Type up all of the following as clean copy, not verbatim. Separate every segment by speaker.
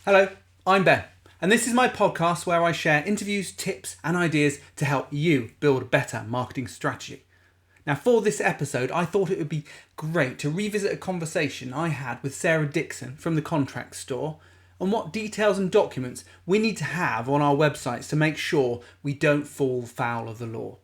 Speaker 1: Hello, I'm Ben, and this is my podcast where I share interviews, tips, and ideas to help you build a better marketing strategy. Now, for this episode, I thought it would be great to revisit a conversation I had with Sarah Dixon from the Contract Store on what details and documents we need to have on our websites to make sure we don't fall foul of the law.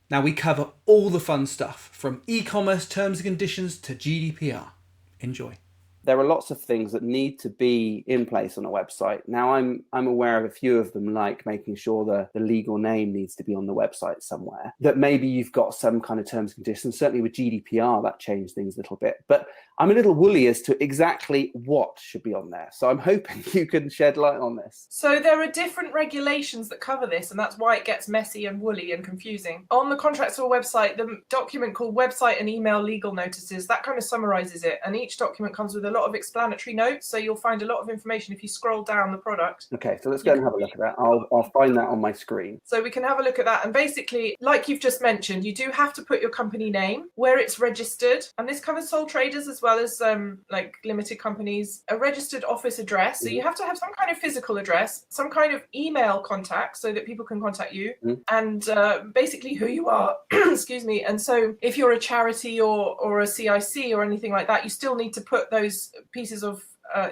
Speaker 1: Now, we cover all the fun stuff from e-commerce terms and conditions to GDPR. Enjoy.
Speaker 2: There are lots of things that need to be in place on a website. Now, I'm aware of a few of them, like making sure the legal name needs to be on the website somewhere, that maybe you've got some kind of terms and conditions. Certainly with GDPR, that changed things a little bit. But I'm a little woolly as to exactly what should be on there. So I'm hoping you can shed light on this.
Speaker 3: So there are different regulations that cover this, and that's why it gets messy and woolly and confusing. On the Contract Store website, the document called Website and Email Legal Notices, that kind of summarizes it. And each document comes with a lot of explanatory notes, so you'll find a lot of information if you scroll down the product.
Speaker 2: Okay, so let's go and have a look at that. I'll find that on my screen.
Speaker 3: So we can have a look at that. And basically, like you've just mentioned, you do have to put your company name, where it's registered, and this covers sole traders as well as like limited companies, a registered office address. So you have to have some kind of physical address, some kind of email contact so that people can contact you, and basically who you are. Excuse me. And so if you're a charity or a CIC or anything like that, you still need to put those pieces of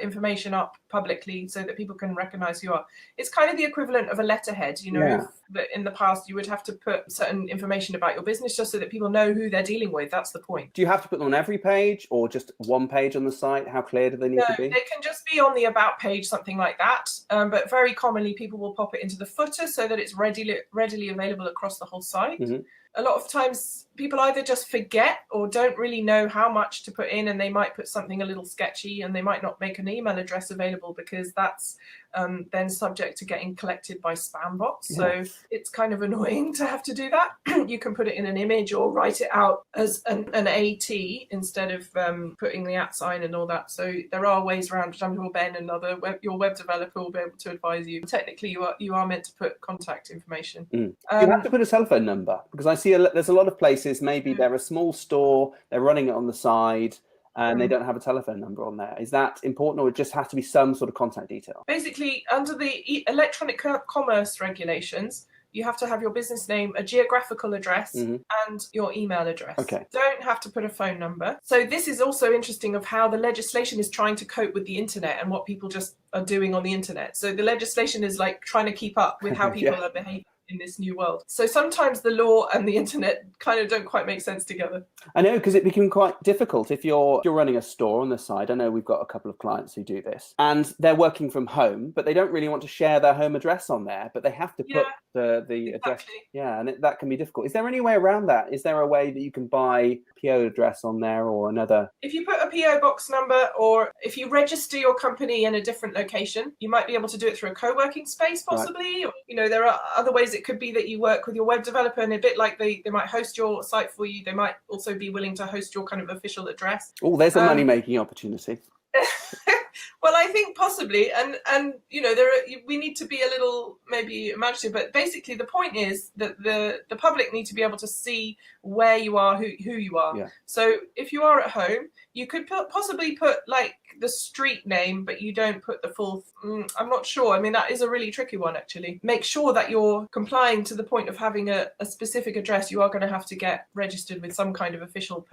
Speaker 3: information up publicly so that people can recognize who you are. It's kind of the equivalent of a letterhead, you know.
Speaker 2: Yeah.
Speaker 3: That in the past you would have to put certain information about your business just so that people know who they're dealing with. That's the point.
Speaker 2: Do you have to put them on every page or just one page on the site? How clear do they need to be?
Speaker 3: They can just be on the about page, something like that. But very commonly people will pop it into the footer so that it's readily available across the whole site. A lot of times people either just forget or don't really know how much to put in, and they might put something a little sketchy, and they might not make an email address available because that's then subject to getting collected by spam bots. So it's kind of annoying to have to do that. You can put it in an image or write it out as an AT instead of putting the @ sign and all that. So there are ways around, which I'm sure Ben and your web developer will be able to advise you. Technically, you are meant to put contact information.
Speaker 2: You have to put a telephone number, because I see there's a lot of places, maybe they're a small store, they're running it on the side, and they don't have a telephone number on there. Is that important, or it just has to be some sort of contact detail?
Speaker 3: Basically, under the electronic commerce regulations, you have to have your business name, a geographical address, and your email address.
Speaker 2: Okay.
Speaker 3: Don't have to put a phone number. So this is also interesting of how the legislation is trying to cope with the internet and what people just are doing on the internet. So the legislation is like trying to keep up with how people are behaving in this new world. So sometimes the law and the internet kind of don't quite make sense together.
Speaker 2: I know, because it became quite difficult if you're running a store on the side. I know we've got a couple of clients who do this, and they're working from home, but they don't really want to share their home address on there, but they have to put the address. Yeah, and that can be difficult. Is there any way around that? Is there a way that you can buy PO address on there or another?
Speaker 3: If you put a PO box number, or if you register your company in a different location, you might be able to do it through a co-working space possibly. Right. Or, there are other ways. It could be that you work with your web developer, and a bit like they might host your site for you. They might also be willing to host your kind of official address.
Speaker 2: Oh, there's a money-making opportunity.
Speaker 3: Well, I think possibly, and we need to be a little maybe imaginative, but basically the point is that the public need to be able to see where you are, who you are. Yeah. So if you are at home, you could possibly put like the street name, but you don't put the full. I'm not sure. I mean, that is a really tricky one, actually. Make sure that you're complying to the point of having a specific address. You are going to have to get registered with some kind of official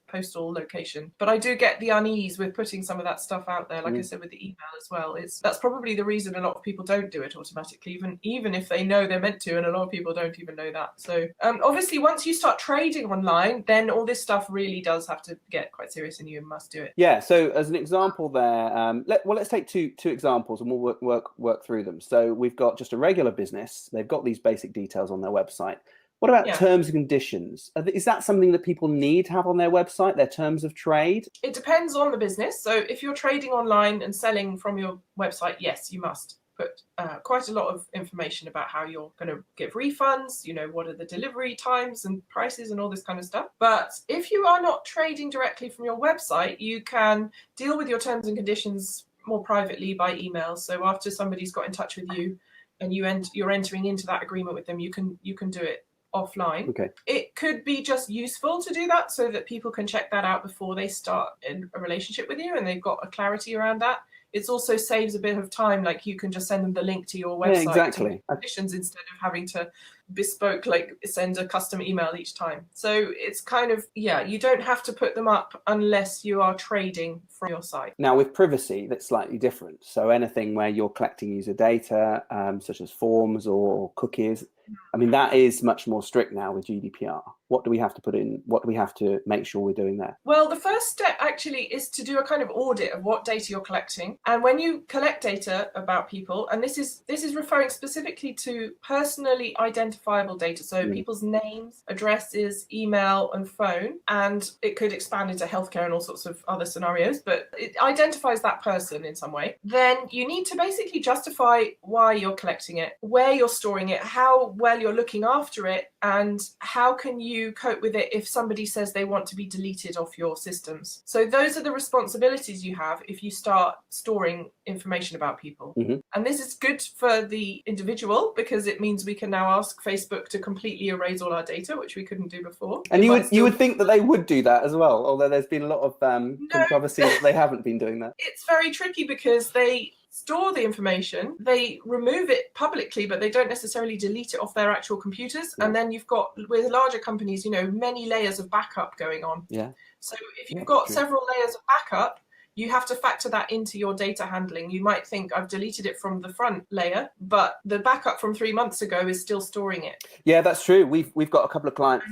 Speaker 3: postal location. But I do get the unease with putting some of that stuff out there. Like I said, with the email as well. That's probably the reason a lot of people don't do it automatically, even if they know they're meant to, and a lot of people don't even know that. So obviously, once you start trading online, then all this stuff really does have to get quite serious, and you must do it.
Speaker 2: Yeah. So as an example there, let's take two examples, and we'll work through them. So we've got just a regular business. They've got these basic details on their website. What about terms and conditions? Is that something that people need to have on their website, their terms of trade?
Speaker 3: It depends on the business. So if you're trading online and selling from your website, yes, you must put quite a lot of information about how you're going to give refunds, what are the delivery times and prices and all this kind of stuff. But if you are not trading directly from your website, you can deal with your terms and conditions more privately by email. So after somebody's got in touch with you and you're entering into that agreement with them, you can do it offline.
Speaker 2: Okay.
Speaker 3: It could be just useful to do that so that people can check that out before they start in a relationship with you, and they've got a clarity around that. it also saves a bit of time. Like you can just send them the link to your website.
Speaker 2: Yeah, exactly.
Speaker 3: Conditions instead of having to bespoke, like send a custom email each time. So it's kind of, you don't have to put them up unless you are trading from your site.
Speaker 2: Now with privacy, that's slightly different. So anything where you're collecting user data, such as forms or cookies, I mean, that is much more strict now with GDPR. What do we have to put in? What do we have to make sure we're doing there?
Speaker 3: Well, the first step actually is to do a kind of audit of what data you're collecting. And when you collect data about people, and this is referring specifically to personally identifiable data, so people's names, addresses, email, and phone, and it could expand into healthcare and all sorts of other scenarios, but it identifies that person in some way. Then you need to basically justify why you're collecting it, where you're storing it, how well you're looking after it, and how can you cope with it if somebody says they want to be deleted off your systems. So those are the responsibilities you have if you start storing information about people. And this is good for the individual because it means we can now ask Facebook to completely erase all our data, which we couldn't do before.
Speaker 2: And you would think that they would do that as well, although there's been a lot of controversy that they haven't been doing that.
Speaker 3: It's very tricky because they store the information, they remove it publicly, but they don't necessarily delete it off their actual computers. And then you've got, with larger companies, many layers of backup going on.
Speaker 2: Yeah.
Speaker 3: So if you've got several layers of backup, you have to factor that into your data handling. You might think I've deleted it from the front layer, but the backup from 3 months ago is still storing it.
Speaker 2: Yeah, that's true. We've got a couple of clients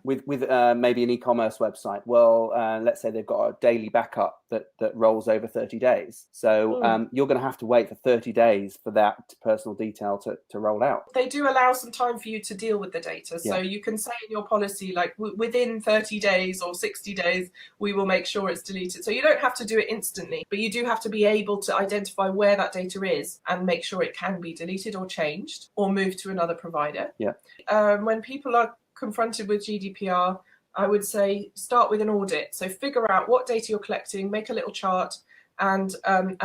Speaker 2: with maybe an e-commerce website. Well, let's say they've got a daily backup that rolls over 30 days. So you're going to have to wait for 30 days for that personal detail to roll out.
Speaker 3: They do allow some time for you to deal with the data. So you can say in your policy, like within 30 days or 60 days, we will make sure it's deleted. So you don't have to do it instantly, but you do have to be able to identify where that data is and make sure it can be deleted or changed or moved to another provider. When people are confronted with GDPR, I would say start with an audit. So figure out what data you're collecting, make a little chart, and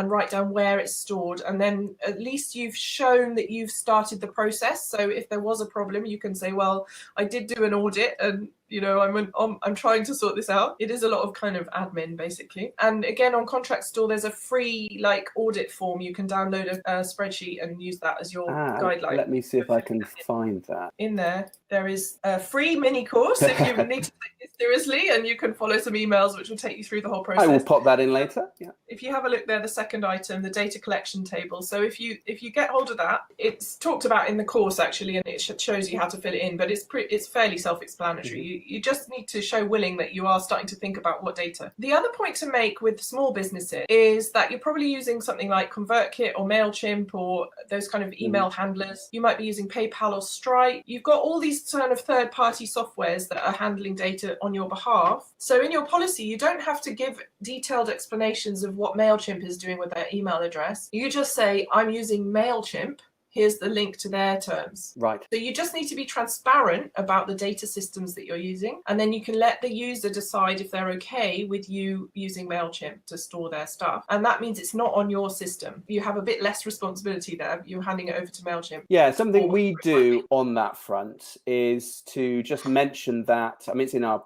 Speaker 3: write down where it's stored. And then at least you've shown that you've started the process. So if there was a problem, you can say, well, I did do an audit and I'm trying to sort this out. It is a lot of kind of admin, basically. And again, on Contract Store, there's a free audit form. You can download a spreadsheet and use that as your guideline.
Speaker 2: Let me see if I can find that.
Speaker 3: In there is a free mini course if you need to take this seriously, and you can follow some emails which will take you through the whole process.
Speaker 2: I will pop that in later. Yeah.
Speaker 3: If you have a look there, the second item, the data collection table. So if you get hold of that, it's talked about in the course actually, and it shows you how to fill it in. But it's fairly self-explanatory. You just need to show willing that you are starting to think about what data. The other point to make with small businesses is that you're probably using something like ConvertKit or MailChimp or those kind of email handlers. You might be using PayPal or Stripe. You've got all these kind of third-party softwares that are handling data on your behalf. So in your policy, you don't have to give detailed explanations of what MailChimp is doing with their email address. You just say, I'm using MailChimp. Here's the link to their terms.
Speaker 2: Right.
Speaker 3: So you just need to be transparent about the data systems that you're using, and then you can let the user decide if they're okay with you using MailChimp to store their stuff. And that means it's not on your system. You have a bit less responsibility there. You're handing it over to MailChimp.
Speaker 2: Yeah, something we do on that front is to just mention that, it's in our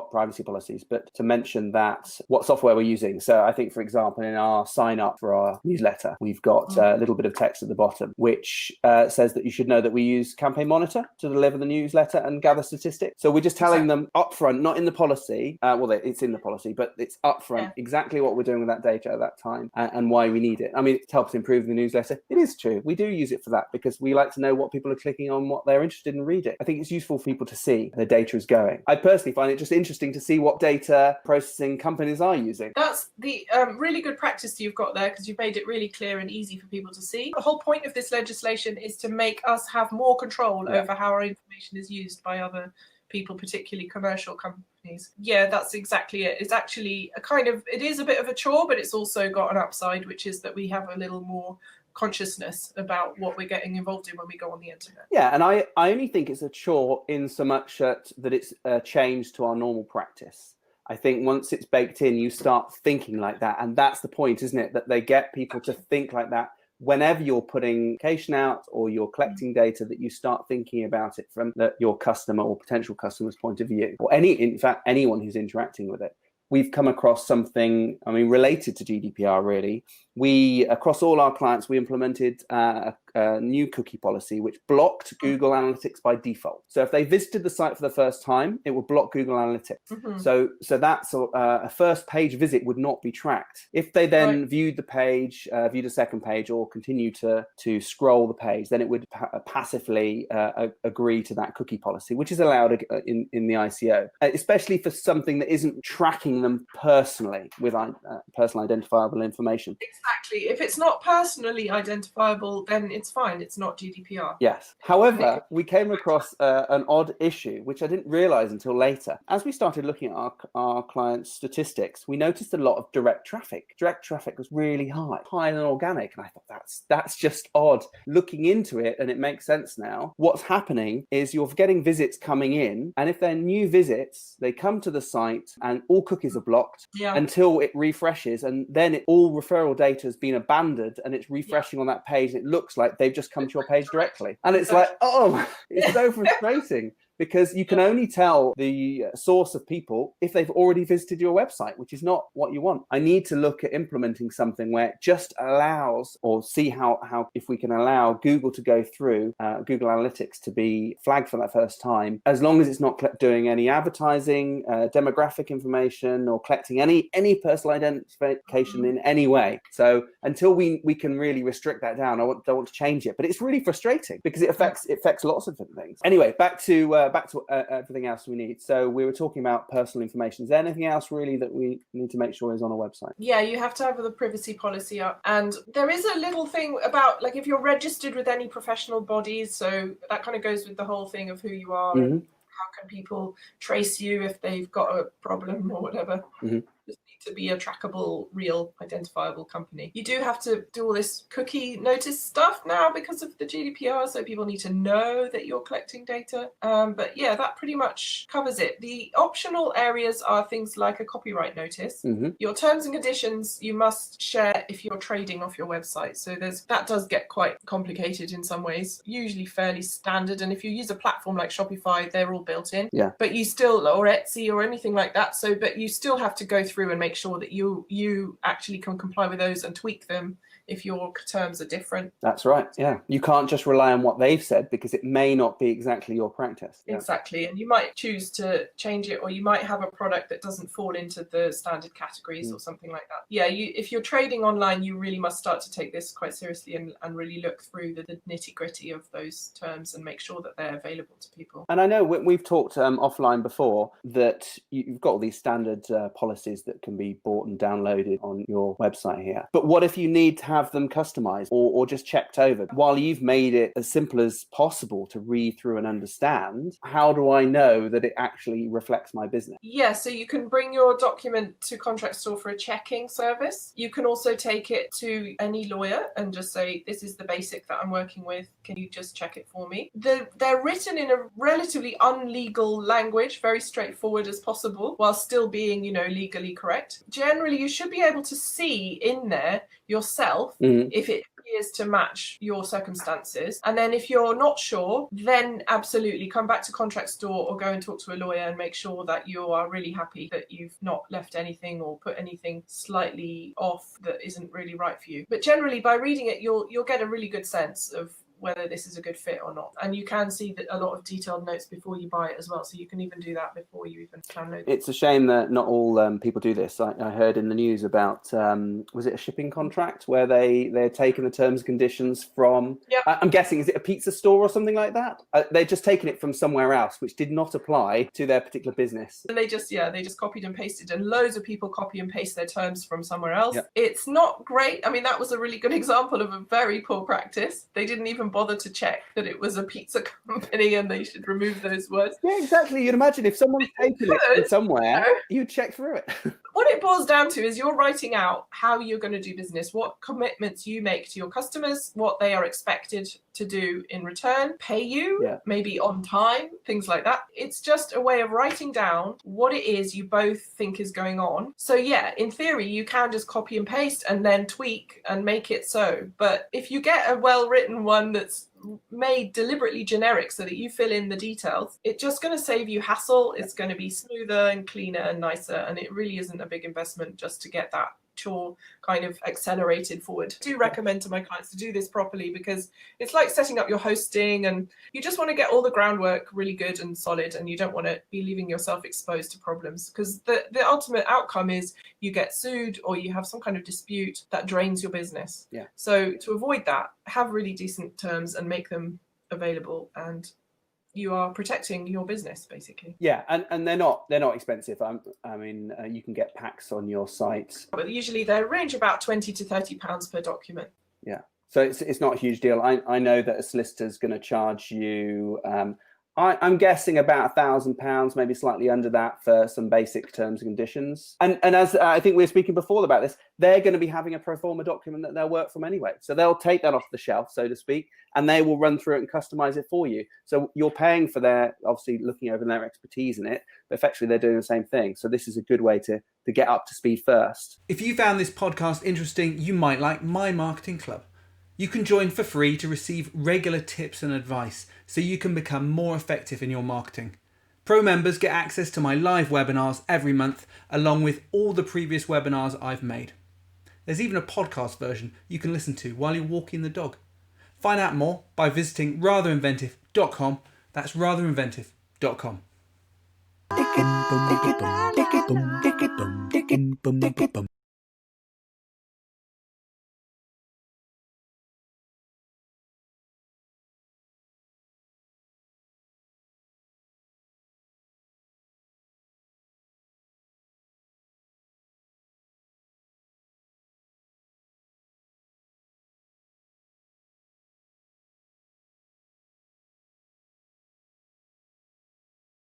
Speaker 2: privacy policies, but to mention that what software we're using. So I think, for example, in our sign up for our newsletter, we've got a little bit of text at the bottom, which says that you should know that we use Campaign Monitor to deliver the newsletter and gather statistics. So we're just telling them upfront, not in the policy. It's in the policy, but it's upfront exactly what we're doing with that data at that time and why we need it. It helps improve the newsletter. It is true. We do use it for that because we like to know what people are clicking on, what they're interested in reading. I think it's useful for people to see the data is going. I personally find it just interesting to see what data processing companies are using.
Speaker 3: That's the really good practice you've got there because you've made it really clear and easy for people to see. The whole point of this legislation is to make us have more control over how our information is used by other people, particularly commercial companies. Yeah, that's exactly it. It's actually it is a bit of a chore, but it's also got an upside, which is that we have a little more consciousness about what we're getting involved in when we go on the internet.
Speaker 2: Yeah, and I only think it's a chore in so much that it's a change to our normal practice. I think once it's baked in, you start thinking like that. And that's the point, isn't it? That they get people to think like that. Whenever you're putting application out or you're collecting data, that you start thinking about it from your customer or potential customer's point of view, or in fact, anyone who's interacting with it. we've come across something, related to GDPR really. Across all our clients, we implemented a new cookie policy which blocked Google Analytics by default. So if they visited the site for the first time, it would block Google Analytics. So that's a first page visit would not be tracked. If they then viewed the page, viewed a second page, or continue to scroll the page, then it would passively agree to that cookie policy, which is allowed in the ICO, especially for something that isn't tracking them personally with personal identifiable information.
Speaker 3: Exactly. If it's not personally identifiable, then it's fine. It's not GDPR.
Speaker 2: Yes. However, we came across an odd issue, which I didn't realize until later. As we started looking at our clients' statistics, we noticed a lot of direct traffic. Direct traffic was really higher than organic. And I thought, that's just odd. Looking into it, and it makes sense now, what's happening is you're getting visits coming in. And if they're new visits, they come to the site and all cookies are blocked until it refreshes. And then all referral data has been abandoned and it's refreshing on that page. And it looks like they've just come to your page directly. And it's like, oh, it's so frustrating. Because you can only tell the source of people if they've already visited your website, which is not what you want. I need to look at implementing something where it just allows, or see how if we can allow Google to go through Google Analytics to be flagged for that first time, as long as it's not doing any advertising, demographic information, or collecting any personal identification in any way. So until we can really restrict that down, I don't want to change it. But it's really frustrating because it affects lots of different things. Anyway, back to everything else we need. So we were talking about personal information. Is there anything else really that we need to make sure is on a website?
Speaker 3: Yeah, you have to have the privacy policy up. And there is a little thing about, like, if you're registered with any professional bodies, so that kind of goes with the whole thing of who you are and how can people trace you if they've got a problem or whatever. Just need to be a trackable, real, identifiable company. You do have to do all this cookie notice stuff now because of the GDPR, so people need to know that you're collecting data. But yeah, that pretty much covers it. The optional areas are things like a copyright notice. Your terms and conditions you must share if you're trading off your website. So that does get quite complicated in some ways, usually fairly standard. And if you use a platform like Shopify, they're all built in.
Speaker 2: Yeah.
Speaker 3: But you still, or Etsy or anything like that. But you still have to go through and make sure that you actually can comply with those and tweak them if your terms are different.
Speaker 2: That's right. Yeah. You can't just rely on what they've said because it may not be exactly your practice. Yeah.
Speaker 3: Exactly. And you might choose to change it, or you might have a product that doesn't fall into the standard categories or something like that. Yeah. If you're trading online, you really must start to take this quite seriously and really look through the nitty gritty of those terms and make sure that they're available to people.
Speaker 2: And I know we've talked offline before that you've got all these standard policies that can be bought and downloaded on your website here. But what if you need to have them customized or just checked over? While you've made it as simple as possible to read through and understand, how do I know that it actually reflects my business?
Speaker 3: Yeah, so you can bring your document to Contract Store for a checking service. You can also take it to any lawyer and just say, this is the basic that I'm working with. Can you just check it for me? They're written in a relatively unlegal language, very straightforward as possible, while still being, legally correct. Generally, you should be able to see in there yourself if it appears to match your circumstances. And then if you're not sure, then absolutely come back to Contract Store or go and talk to a lawyer and make sure that you are really happy that you've not left anything or put anything slightly off that isn't really right for you. But generally, by reading it, you'll get a really good sense of whether this is a good fit or not. And you can see that a lot of detailed notes before you buy it as well. So you can even do that before you even download it.
Speaker 2: It's a shame that not all people do this. I heard in the news about, was it a shipping contract where they're taking the terms and conditions from, I'm guessing, is it a pizza store or something like that? They're just taking it from somewhere else, which did not apply to their particular business.
Speaker 3: And they just copied and pasted, and loads of people copy and paste their terms from somewhere else. Yep. It's not great. I mean, that was a really good example of a very poor practice. They didn't even bother to check that it was a pizza company and they should remove those words.
Speaker 2: Yeah, exactly. You'd imagine if someone's taken it from somewhere, you'd check through it.
Speaker 3: What it boils down to is you're writing out how you're going to do business, what commitments you make to your customers, what they are expected to do in return, pay you, maybe on time, things like that. It's just a way of writing down what it is you both think is going on. So yeah, in theory, you can just copy and paste and then tweak and make it so. But if you get a well-written one that's made deliberately generic so that you fill in the details, it's just going to save you hassle. It's going to be smoother and cleaner and nicer. And it really isn't a big investment just to get that chore kind of accelerated forward. I do recommend to my clients to do this properly, because it's like setting up your hosting, and you just want to get all the groundwork really good and solid, and you don't want to be leaving yourself exposed to problems, because the ultimate outcome is you get sued or you have some kind of dispute that drains your business.
Speaker 2: Yeah.
Speaker 3: So to avoid that, have really decent terms and make them available, and you are protecting your business basically.
Speaker 2: Yeah, and they're not expensive. I mean, you can get packs on your site.
Speaker 3: But usually they range about £20 to £30 per document.
Speaker 2: Yeah, so it's not a huge deal. I know that a solicitor's going to charge you, I'm guessing about £1,000, maybe slightly under that, for some basic terms and conditions. And as I think we were speaking before about this, they're going to be having a pro forma document that they'll work from anyway. So they'll take that off the shelf, so to speak, and they will run through it and customize it for you. So you're paying for their, obviously looking over their expertise in it, but effectively they're doing the same thing. So this is a good way to get up to speed first.
Speaker 1: If you found this podcast interesting, you might like My Marketing Club. You can join for free to receive regular tips and advice so you can become more effective in your marketing. Pro members get access to my live webinars every month, along with all the previous webinars I've made. There's even a podcast version you can listen to while you're walking the dog. Find out more by visiting ratherinventive.com. That's ratherinventive.com.